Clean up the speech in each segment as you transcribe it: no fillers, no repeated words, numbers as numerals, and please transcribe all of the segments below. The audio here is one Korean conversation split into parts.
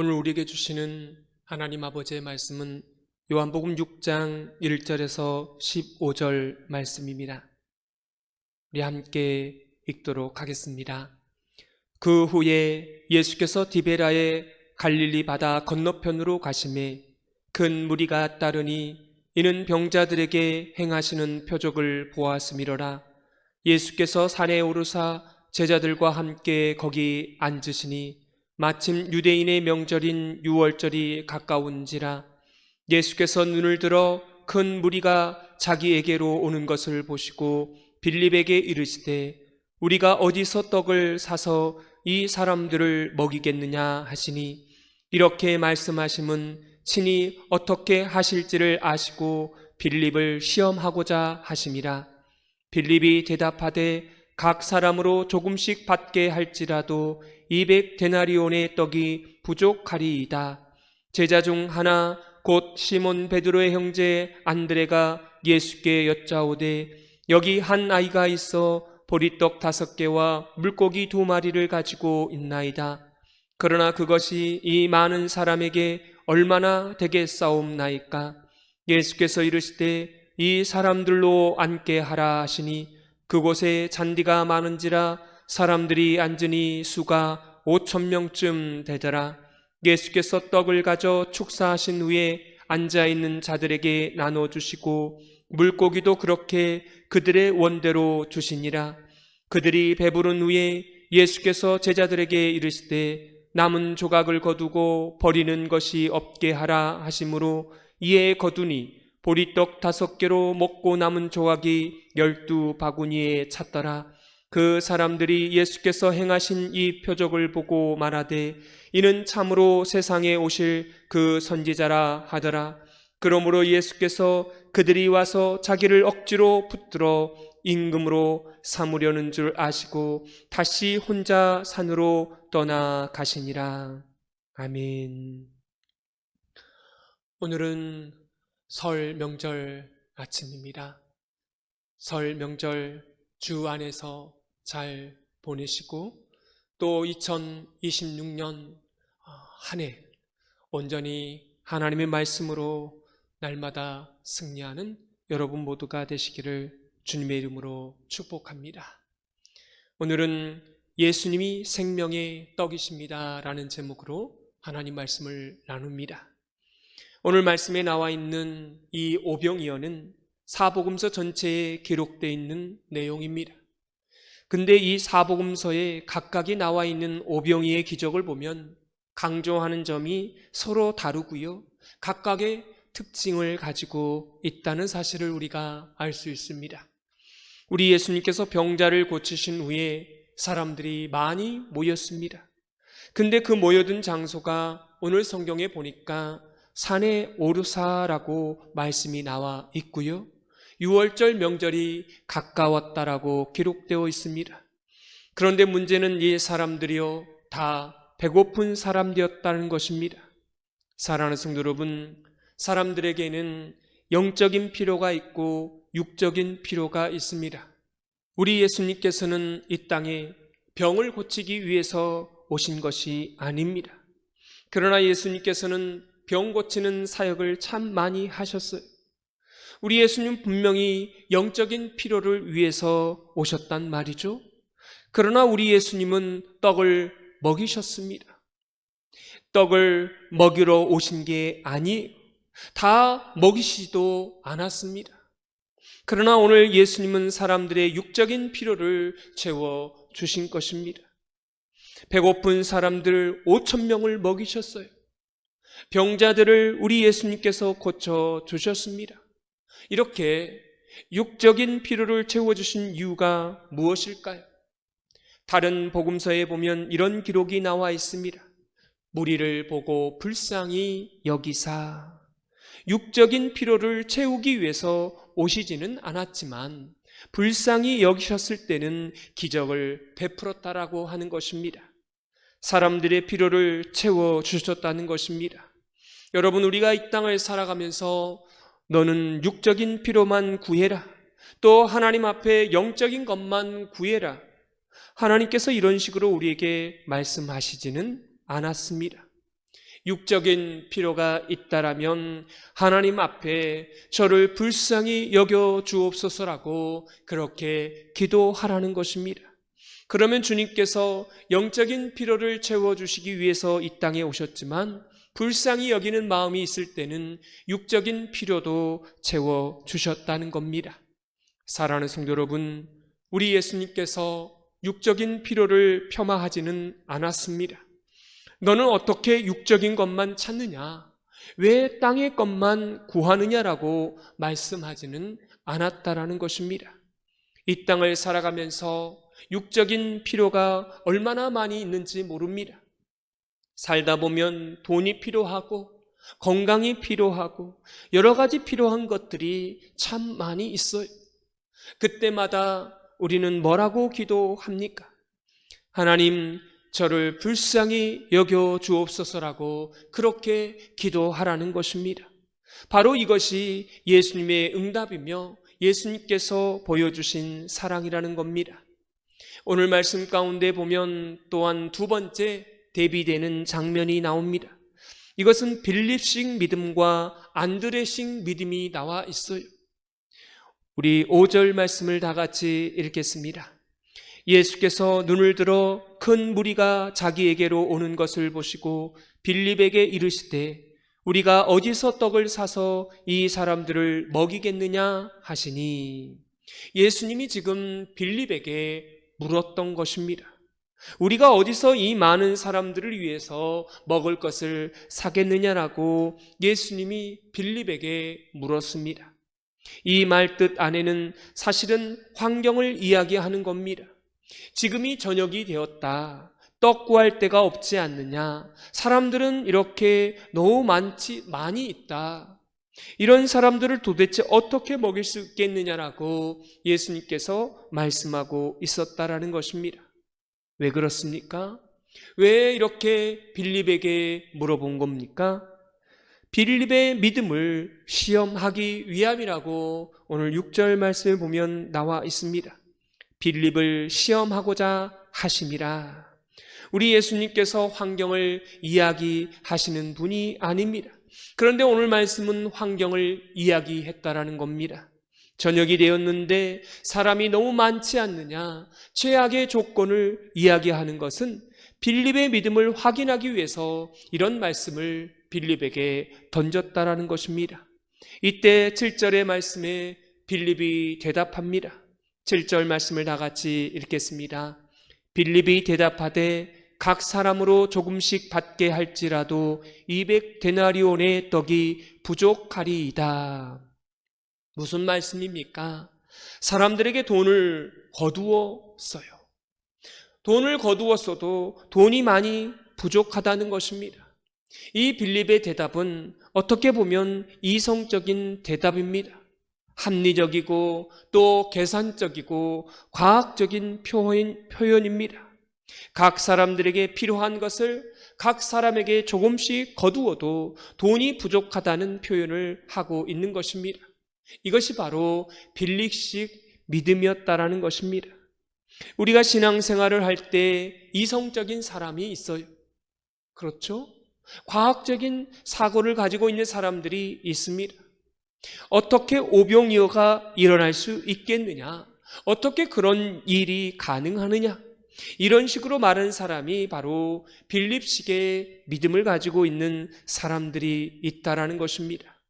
오늘 우리에게 주시는 하나님 아버지의 말씀은 요한복음 6장 1절에서 15절 말씀입니다. 우리 함께 읽도록 하겠습니다. 그 후에 예수께서 디베라의 갈릴리 바다 건너편으로 가시매 큰 무리가 따르니 이는 병자들에게 행하시는 표적을 보았음이로라. 예수께서 산에 오르사 제자들과 함께 거기 앉으시니 마침 유대인의 명절인 유월절이 가까운지라. 예수께서 눈을 들어 큰 무리가 자기에게로 오는 것을 보시고 빌립에게 이르시되 우리가 어디서 떡을 사서 이 사람들을 먹이겠느냐 하시니, 이렇게 말씀하심은 친히 어떻게 하실지를 아시고 빌립을 시험하고자 하심이라. 빌립이 대답하되 각 사람으로 조금씩 받게 할지라도 200데나리온의 떡이 부족하리이다. 제자 중 하나 곧 시몬 베드로의 형제 안드레가 예수께 여짜오되 여기 한 아이가 있어 보리떡 5개와 물고기 2마리를 가지고 있나이다. 그러나 그것이 이 많은 사람에게 얼마나 되겠사옵나이까? 예수께서 이르시되 이 사람들로 앉게 하라 하시니 그곳에 잔디가 많은지라 사람들이 앉으니 수가 5,000명쯤 되더라. 예수께서 떡을 가져 축사하신 후에 앉아있는 자들에게 나눠주시고 물고기도 그렇게 그들의 원대로 주시니라. 그들이 배부른 후에 예수께서 제자들에게 이르시되 남은 조각을 거두고 버리는 것이 없게 하라 하심으로 이에 거두니 보리떡 5개로 먹고 남은 조각이 12바구니에 찼더라. 그 사람들이 예수께서 행하신 이 표적을 보고 말하되 이는 참으로 세상에 오실 그 선지자라 하더라. 그러므로 예수께서 그들이 와서 자기를 억지로 붙들어 임금으로 삼으려는 줄 아시고 다시 혼자 산으로 떠나가시니라. 아멘. 오늘은 설 명절 아침입니다. 설 명절 주 안에서 잘 보내시고 또 2026년 한 해 온전히 하나님의 말씀으로 날마다 승리하는 여러분 모두가 되시기를 주님의 이름으로 축복합니다. 오늘은 예수님이 생명의 떡이십니다 라는 제목으로 하나님 말씀을 나눕니다. 오늘 말씀에 나와 있는 이 오병이어는 사복음서 전체에 기록되어 있는 내용입니다. 근데 이 사복음서에 각각이 나와 있는 오병이의 기적을 보면 강조하는 점이 서로 다르고요, 각각의 특징을 가지고 있다는 사실을 우리가 알 수 있습니다. 우리 예수님께서 병자를 고치신 후에 사람들이 많이 모였습니다. 근데 그 모여든 장소가 오늘 성경에 보니까 산에 오르사라고 말씀이 나와 있고요, 유월절 명절이 가까웠다라고 기록되어 있습니다. 그런데 문제는 이 사람들이요 다 배고픈 사람들이었다는 것입니다. 사랑하는 성도 여러분, 사람들에게는 영적인 필요가 있고 육적인 필요가 있습니다. 우리 예수님께서는 이 땅에 병을 고치기 위해서 오신 것이 아닙니다. 그러나 예수님께서는 병 고치는 사역을 참 많이 하셨어요. 우리 예수님 분명히 영적인 필요를 위해서 오셨단 말이죠. 그러나 우리 예수님은 떡을 먹이셨습니다. 떡을 먹이러 오신 게 아니에요. 다 먹이시지도 않았습니다. 그러나 오늘 예수님은 사람들의 육적인 필요를 채워주신 것입니다. 배고픈 사람들 5,000명을 먹이셨어요. 병자들을 우리 예수님께서 고쳐주셨습니다. 이렇게 육적인 필요를 채워주신 이유가 무엇일까요? 다른 복음서에 보면 이런 기록이 나와 있습니다. 무리를 보고 불쌍히 여기사. 육적인 필요를 채우기 위해서 오시지는 않았지만 불쌍히 여기셨을 때는 기적을 베풀었다라고 하는 것입니다. 사람들의 필요를 채워주셨다는 것입니다. 여러분, 우리가 이 땅을 살아가면서 너는 육적인 필요만 구해라, 또 하나님 앞에 영적인 것만 구해라, 하나님께서 이런 식으로 우리에게 말씀하시지는 않았습니다. 육적인 필요가 있다라면 하나님 앞에 저를 불쌍히 여겨 주옵소서라고 그렇게 기도하라는 것입니다. 그러면 주님께서 영적인 필요를 채워주시기 위해서 이 땅에 오셨지만 불쌍히 여기는 마음이 있을 때는 육적인 필요도 채워주셨다는 겁니다. 사랑하는 성도 여러분, 우리 예수님께서 육적인 필요를 폄하하지는 않았습니다. 너는 어떻게 육적인 것만 찾느냐? 왜 땅의 것만 구하느냐라고 말씀하지는 않았다라는 것입니다. 이 땅을 살아가면서 육적인 필요가 얼마나 많이 있는지 모릅니다. 살다 보면 돈이 필요하고 건강이 필요하고 여러 가지 필요한 것들이 참 많이 있어요. 그때마다 우리는 뭐라고 기도합니까? 하나님, 저를 불쌍히 여겨 주옵소서라고 그렇게 기도하라는 것입니다. 바로 이것이 예수님의 응답이며 예수님께서 보여주신 사랑이라는 겁니다. 오늘 말씀 가운데 보면 또한 두 번째 대비되는 장면이 나옵니다. 이것은 빌립식 믿음과 안드레식 믿음이 나와 있어요. 우리 5절 말씀을 다 같이 읽겠습니다. 예수께서 눈을 들어 큰 무리가 자기에게로 오는 것을 보시고 빌립에게 이르시되 우리가 어디서 떡을 사서 이 사람들을 먹이겠느냐 하시니, 예수님이 지금 빌립에게 물었던 것입니다. 우리가 어디서 이 많은 사람들을 위해서 먹을 것을 사겠느냐라고 예수님이 빌립에게 물었습니다. 이 말뜻 안에는 사실은 환경을 이야기하는 겁니다. 지금이 저녁이 되었다. 떡 구할 데가 없지 않느냐. 사람들은 이렇게 너무 많이 있다. 이런 사람들을 도대체 어떻게 먹일 수 있겠느냐라고 예수님께서 말씀하고 있었다라는 것입니다. 왜 그렇습니까? 왜 이렇게 빌립에게 물어본 겁니까? 빌립의 믿음을 시험하기 위함이라고 오늘 6절 말씀을 보면 나와 있습니다. 빌립을 시험하고자 하심이라. 우리 예수님께서 환경을 이야기하시는 분이 아닙니다. 그런데 오늘 말씀은 환경을 이야기했다라는 겁니다. 저녁이 되었는데 사람이 너무 많지 않느냐, 최악의 조건을 이야기하는 것은 빌립의 믿음을 확인하기 위해서 이런 말씀을 빌립에게 던졌다라는 것입니다. 이때 7절의 말씀에 빌립이 대답합니다. 7절 말씀을 다 같이 읽겠습니다. 빌립이 대답하되 각 사람으로 조금씩 받게 할지라도 200데나리온의 떡이 부족하리이다. 무슨 말씀입니까? 사람들에게 돈을 거두었어요. 돈을 거두었어도 돈이 많이 부족하다는 것입니다. 이 빌립의 대답은 어떻게 보면 이성적인 대답입니다. 합리적이고 또 계산적이고 과학적인 표현입니다. 각 사람들에게 필요한 것을 각 사람에게 조금씩 거두어도 돈이 부족하다는 표현을 하고 있는 것입니다. 이것이 바로 빌립식 믿음이었다라는 것입니다. 우리가 신앙생활을 할 때 이성적인 사람이 있어요. 그렇죠? 과학적인 사고를 가지고 있는 사람들이 있습니다. 어떻게 오병이어가 일어날 수 있겠느냐? 어떻게 그런 일이 가능하느냐? 이런 식으로 말하는 사람이 바로 빌립식의 믿음을 가지고 있는 사람들이 있다라는 것입니다.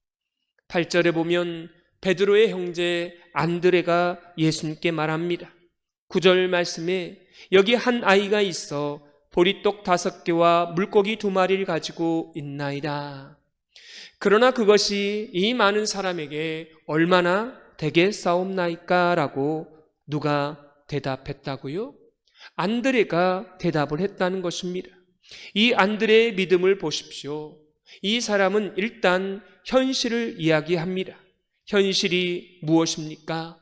8절에 보면 베드로의 형제 안드레가 예수님께 말합니다. 9절 말씀에 여기 한 아이가 있어 보리떡 5개와 물고기 2마리를 가지고 있나이다. 그러나 그것이 이 많은 사람에게 얼마나 되겠사옵나이까? 라고 누가 대답했다고요? 안드레가 대답을 했다는 것입니다. 이 안드레의 믿음을 보십시오. 이 사람은 일단 현실을 이야기합니다. 현실이 무엇입니까?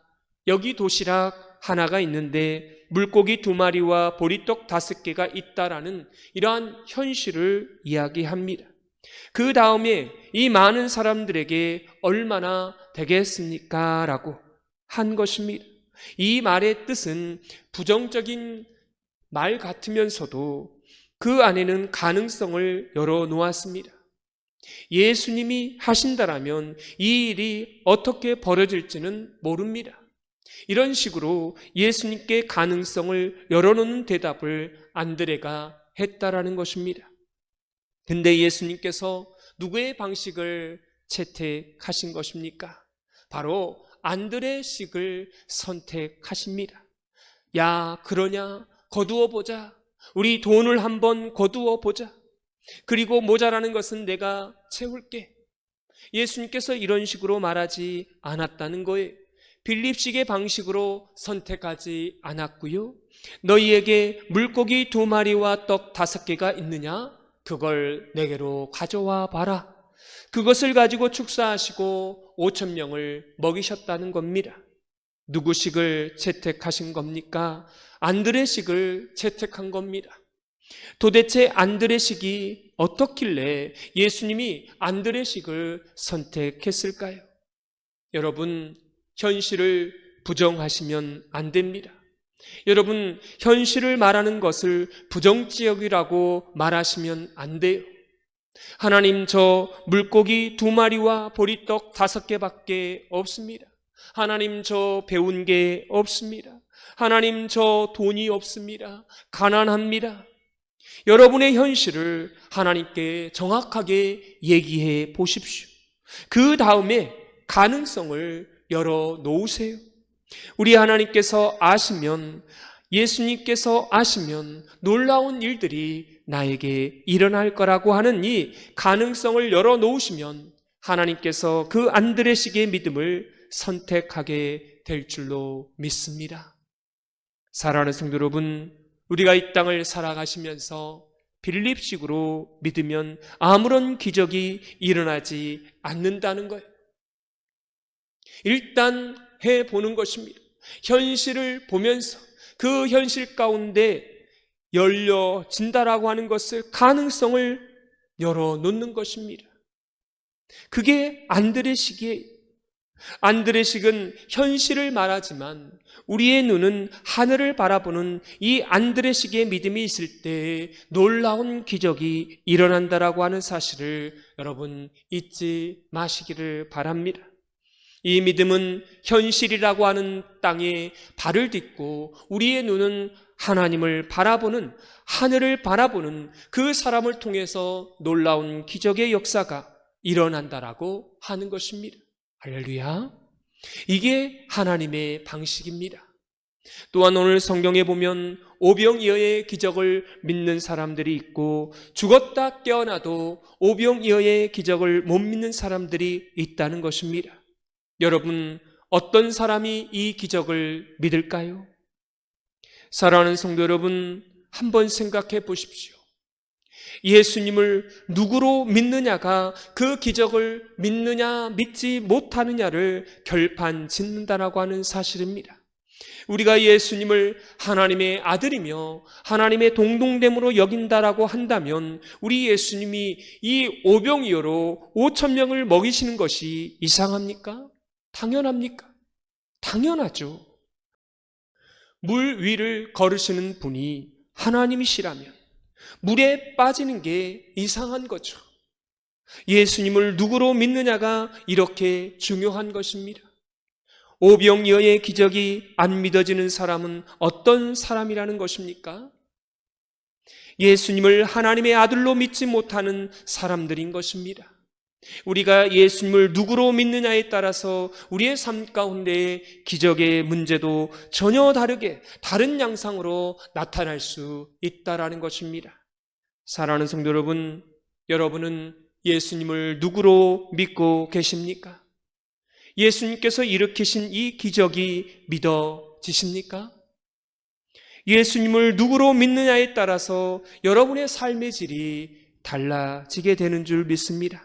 여기 도시락 하나가 있는데 물고기 2마리와 보리떡 5개가 있다라는 이러한 현실을 이야기합니다. 그 다음에 이 많은 사람들에게 얼마나 되겠습니까? 라고 한 것입니다. 이 말의 뜻은 부정적인 말 같으면서도 그 안에는 가능성을 열어놓았습니다. 예수님이 하신다라면 이 일이 어떻게 벌어질지는 모릅니다. 이런 식으로 예수님께 가능성을 열어놓는 대답을 안드레가 했다라는 것입니다. 근데 예수님께서 누구의 방식을 채택하신 것입니까? 바로 안드레식을 선택하십니다. 야, 그러냐? 거두어 보자. 우리 돈을 한번 거두어 보자. 그리고 모자라는 것은 내가 채울게. 예수님께서 이런 식으로 말하지 않았다는 거예요. 빌립식의 방식으로 선택하지 않았고요. 너희에게 물고기 2마리와 떡 5개가 있느냐? 그걸 내게로 가져와 봐라. 그것을 가지고 축사하시고 5,000명을 먹이셨다는 겁니다. 누구식을 채택하신 겁니까? 안드레식을 채택한 겁니다. 도대체 안드레식이 어떻길래 예수님이 안드레식을 선택했을까요? 여러분, 현실을 부정하시면 안 됩니다. 여러분, 현실을 말하는 것을 부정지역이라고 말하시면 안 돼요. 하나님, 저 물고기 2마리와 보리떡 5개밖에 없습니다. 하나님, 저 배운 게 없습니다. 하나님, 저 돈이 없습니다. 가난합니다. 여러분의 현실을 하나님께 정확하게 얘기해 보십시오. 그 다음에 가능성을 열어놓으세요. 우리 하나님께서 아시면, 예수님께서 아시면 놀라운 일들이 나에게 일어날 거라고 하는 이 가능성을 열어놓으시면 하나님께서 그 안드레식의 믿음을 선택하게 될 줄로 믿습니다. 사랑하는 성도 여러분, 우리가 이 땅을 살아가시면서 빌립식으로 믿으면 아무런 기적이 일어나지 않는다는 거예요. 일단 해보는 것입니다. 현실을 보면서 그 현실 가운데 열려진다라고 하는 것을, 가능성을 열어놓는 것입니다. 그게 안드레식이에요. 안드레식은 현실을 말하지만 우리의 눈은 하늘을 바라보는 이 안드레식의 믿음이 있을 때 놀라운 기적이 일어난다라고 하는 사실을 여러분 잊지 마시기를 바랍니다. 이 믿음은 현실이라고 하는 땅에 발을 딛고 우리의 눈은 하나님을 바라보는, 하늘을 바라보는 그 사람을 통해서 놀라운 기적의 역사가 일어난다라고 하는 것입니다. 할렐루야. 이게 하나님의 방식입니다. 또한 오늘 성경에 보면 오병이어의 기적을 믿는 사람들이 있고 죽었다 깨어나도 오병이어의 기적을 못 믿는 사람들이 있다는 것입니다. 여러분, 어떤 사람이 이 기적을 믿을까요? 사랑하는 성도 여러분, 한번 생각해 보십시오. 예수님을 누구로 믿느냐가 그 기적을 믿느냐 믿지 못하느냐를 결판 짓는다라고 하는 사실입니다. 우리가 예수님을 하나님의 아들이며 하나님의 동등됨으로 여긴다라고 한다면 우리 예수님이 이 오병이어로 5,000명을 먹이시는 것이 이상합니까? 당연합니까? 당연하죠. 물 위를 걸으시는 분이 하나님이시라면 물에 빠지는 게 이상한 거죠. 예수님을 누구로 믿느냐가 이렇게 중요한 것입니다. 오병이어의 기적이 안 믿어지는 사람은 어떤 사람이라는 것입니까? 예수님을 하나님의 아들로 믿지 못하는 사람들인 것입니다. 우리가 예수님을 누구로 믿느냐에 따라서 우리의 삶 가운데 기적의 문제도 전혀 다르게 다른 양상으로 나타날 수 있다라는 것입니다. 사랑하는 성도 여러분, 여러분은 예수님을 누구로 믿고 계십니까? 예수님께서 일으키신 이 기적이 믿어지십니까? 예수님을 누구로 믿느냐에 따라서 여러분의 삶의 질이 달라지게 되는 줄 믿습니다.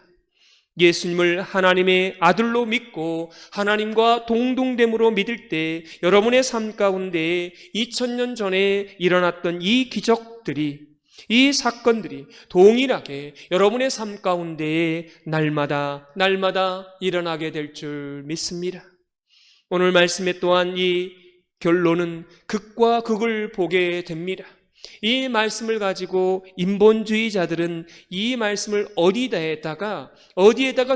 예수님을 하나님의 아들로 믿고 하나님과 동등됨으로 믿을 때 여러분의 삶 가운데 2000년 전에 일어났던 이 기적들이, 이 사건들이 동일하게 여러분의 삶 가운데 날마다 일어나게 될 줄 믿습니다. 오늘 말씀에 또한 이 결론은 극과 극을 보게 됩니다. 이 말씀을 가지고 인본주의자들은 이 말씀을 어디에다가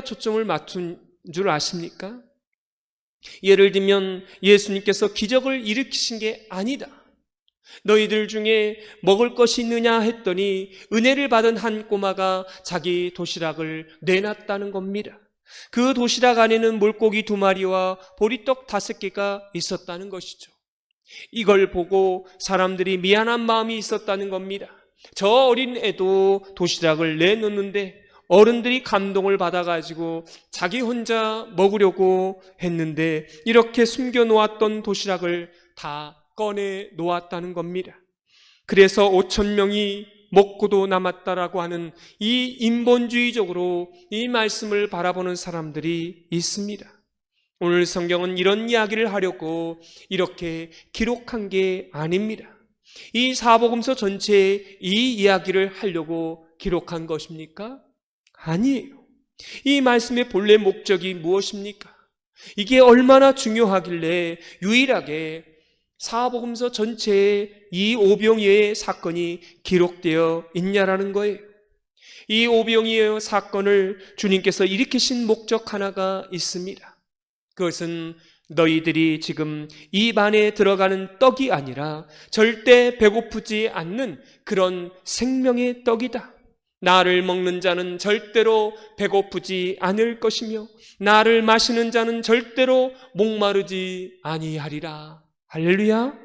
초점을 맞춘 줄 아십니까? 예를 들면 예수님께서 기적을 일으키신 게 아니다. 너희들 중에 먹을 것이 있느냐 했더니 은혜를 받은 한 꼬마가 자기 도시락을 내놨다는 겁니다. 그 도시락 안에는 물고기 2마리와 보리떡 5개가 있었다는 것이죠. 이걸 보고 사람들이 미안한 마음이 있었다는 겁니다. 저 어린 애도 도시락을 내놓는데 어른들이 감동을 받아가지고 자기 혼자 먹으려고 했는데 이렇게 숨겨놓았던 도시락을 다 꺼내 놓았다는 겁니다. 그래서 5,000명이 먹고도 남았다라고 하는 이 인본주의적으로 이 말씀을 바라보는 사람들이 있습니다. 오늘 성경은 이런 이야기를 하려고 이렇게 기록한 게 아닙니다. 이 사복음서 전체에 이 이야기를 하려고 기록한 것입니까? 아니에요. 이 말씀의 본래 목적이 무엇입니까? 이게 얼마나 중요하길래 유일하게 사복음서 전체에 이 오병이어의 사건이 기록되어 있냐라는 거예요. 이 오병이어 사건을 주님께서 일으키신 목적 하나가 있습니다. 그것은 너희들이 지금 입 안에 들어가는 떡이 아니라 절대 배고프지 않는 그런 생명의 떡이다. 나를 먹는 자는 절대로 배고프지 않을 것이며 나를 마시는 자는 절대로 목마르지 아니하리라. 할렐루야.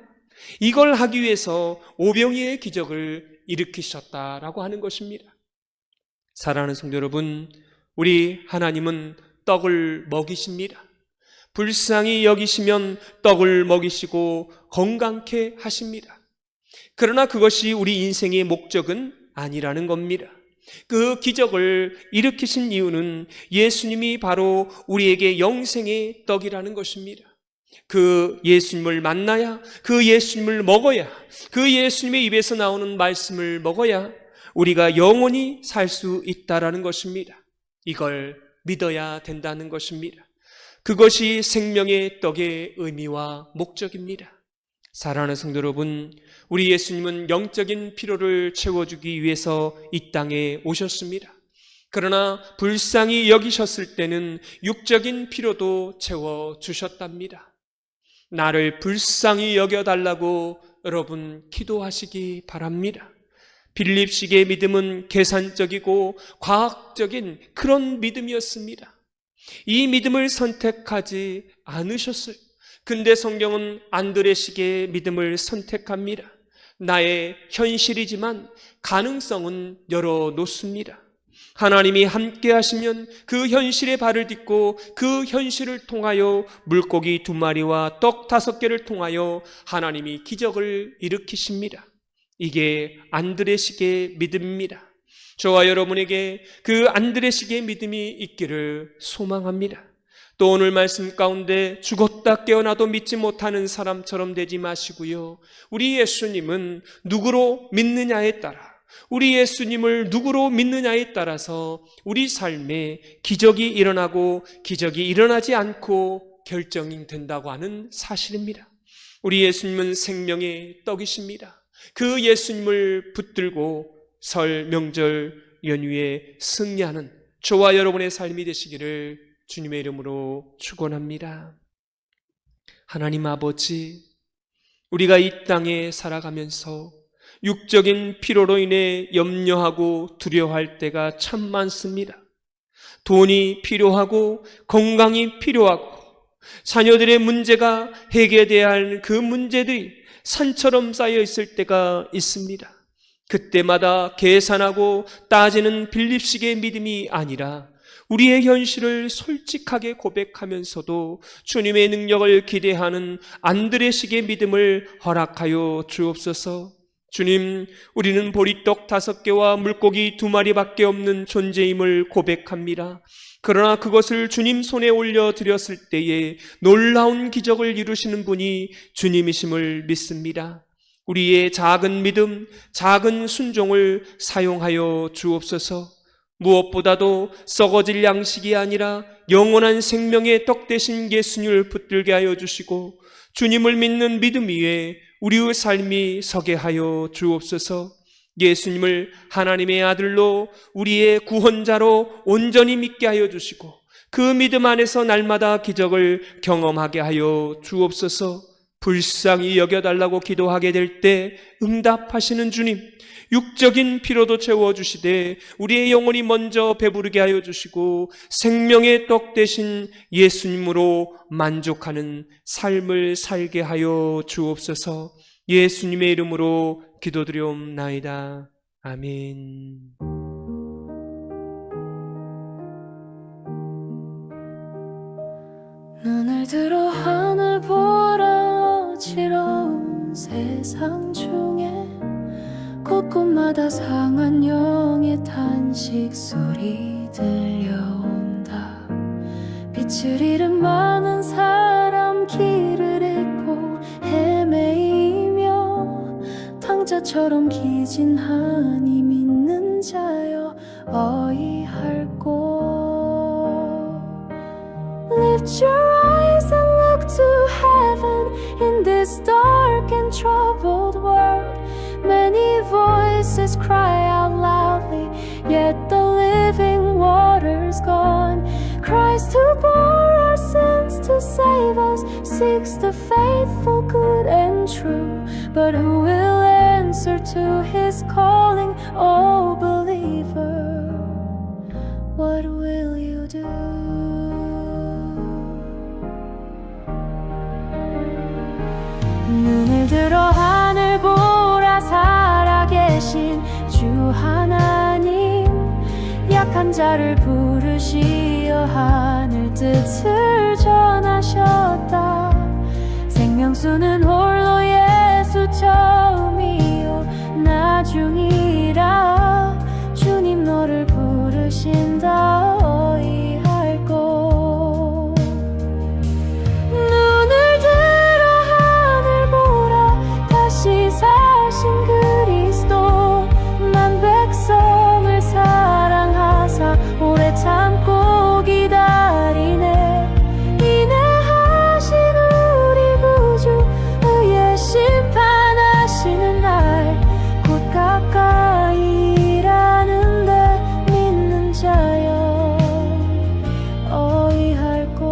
이걸 하기 위해서 오병이어의 기적을 일으키셨다라고 하는 것입니다. 사랑하는 성도 여러분, 우리 하나님은 떡을 먹이십니다. 불쌍히 여기시면 떡을 먹이시고 건강케 하십니다. 그러나 그것이 우리 인생의 목적은 아니라는 겁니다. 그 기적을 일으키신 이유는 예수님이 바로 우리에게 영생의 떡이라는 것입니다. 그 예수님을 만나야, 그 예수님을 먹어야, 그 예수님의 입에서 나오는 말씀을 먹어야 우리가 영원히 살 수 있다라는 것입니다. 이걸 믿어야 된다는 것입니다. 그것이 생명의 떡의 의미와 목적입니다. 사랑하는 성도 여러분, 우리 예수님은 영적인 필요를 채워주기 위해서 이 땅에 오셨습니다. 그러나 불쌍히 여기셨을 때는 육적인 필요도 채워주셨답니다. 나를 불쌍히 여겨달라고 여러분 기도하시기 바랍니다. 빌립식의 믿음은 계산적이고 과학적인 그런 믿음이었습니다. 이 믿음을 선택하지 않으셨어요. 근데 성경은 안드레식의 믿음을 선택합니다. 나의 현실이지만 가능성은 열어놓습니다. 하나님이 함께 하시면 그 현실에 발을 딛고 그 현실을 통하여 물고기 2마리와 떡 5개를 통하여 하나님이 기적을 일으키십니다. 이게 안드레식의 믿음입니다. 저와 여러분에게 그 안드레식의 믿음이 있기를 소망합니다. 또 오늘 말씀 가운데 죽었다 깨어나도 믿지 못하는 사람처럼 되지 마시고요. 우리 예수님은 누구로 믿느냐에 따라, 우리 예수님을 누구로 믿느냐에 따라서 우리 삶에 기적이 일어나고 기적이 일어나지 않고 결정이 된다고 하는 사실입니다. 우리 예수님은 생명의 떡이십니다. 그 예수님을 붙들고 설 명절 연휴에 승리하는 저와 여러분의 삶이 되시기를 주님의 이름으로 축원합니다. 하나님 아버지, 우리가 이 땅에 살아가면서 육적인 필요로 인해 염려하고 두려워할 때가 참 많습니다. 돈이 필요하고 건강이 필요하고 자녀들의 문제가 해결돼야 할 그 문제들이 산처럼 쌓여 있을 때가 있습니다. 그때마다 계산하고 따지는 빌립식의 믿음이 아니라 우리의 현실을 솔직하게 고백하면서도 주님의 능력을 기대하는 안드레식의 믿음을 허락하여 주옵소서. 주님, 우리는 보리떡 5개와 물고기 2마리밖에 없는 존재임을 고백합니다. 그러나 그것을 주님 손에 올려드렸을 때에 놀라운 기적을 이루시는 분이 주님이심을 믿습니다. 우리의 작은 믿음, 작은 순종을 사용하여 주옵소서. 무엇보다도 썩어질 양식이 아니라 영원한 생명의 떡 되신 예수님을 붙들게 하여 주시고 주님을 믿는 믿음 위에 우리의 삶이 서게 하여 주옵소서. 예수님을 하나님의 아들로 우리의 구원자로 온전히 믿게 하여 주시고 그 믿음 안에서 날마다 기적을 경험하게 하여 주옵소서. 불쌍히 여겨달라고 기도하게 될 때 응답하시는 주님, 육적인 피로도 채워주시되 우리의 영혼이 먼저 배부르게 하여 주시고 생명의 떡 되신 예수님으로 만족하는 삶을 살게 하여 주옵소서. 예수님의 이름으로 기도드리옵나이다. 아멘. 눈을 들어 하늘 보라. 어지러운 세상 중에 곳곳마다 상한 영의 탄식 소리 들려온다. 빛을 잃은 많은 사람 길을 잃고 헤매이며 탕자처럼 기진하니 믿는 자여 어이할꼬. Lift your eyes and look to heaven. In this dark and troubled world, many voices cry out loudly, yet the living water's gone. Christ who bore our sins to save us seeks the faithful, good and true. But who will answer to his calling, O believer? What will you do? 눈을 들어 하늘 보라. 살아계신 주 하나님, 약한 자를 부르시어 하늘 뜻을 전하셨다. 생명수는 홀로 예수 처음이요 나중이라. 주님 너를 부르신다. 어이할꼬. 눈을 들어 하늘 보라. 다시 사신 그리스도 만 백성을 사랑하사 오래 참고 기다리네. 인내하신 우리 구주 의의 심판하시는 날 곧 가까이라는데 믿는 자여 어이할꼬.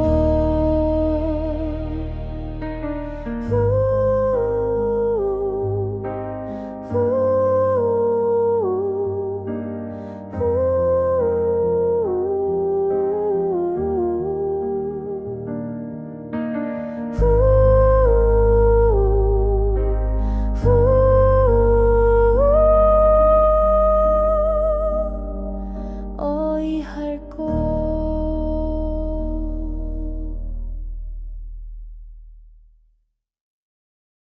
어이할꼬.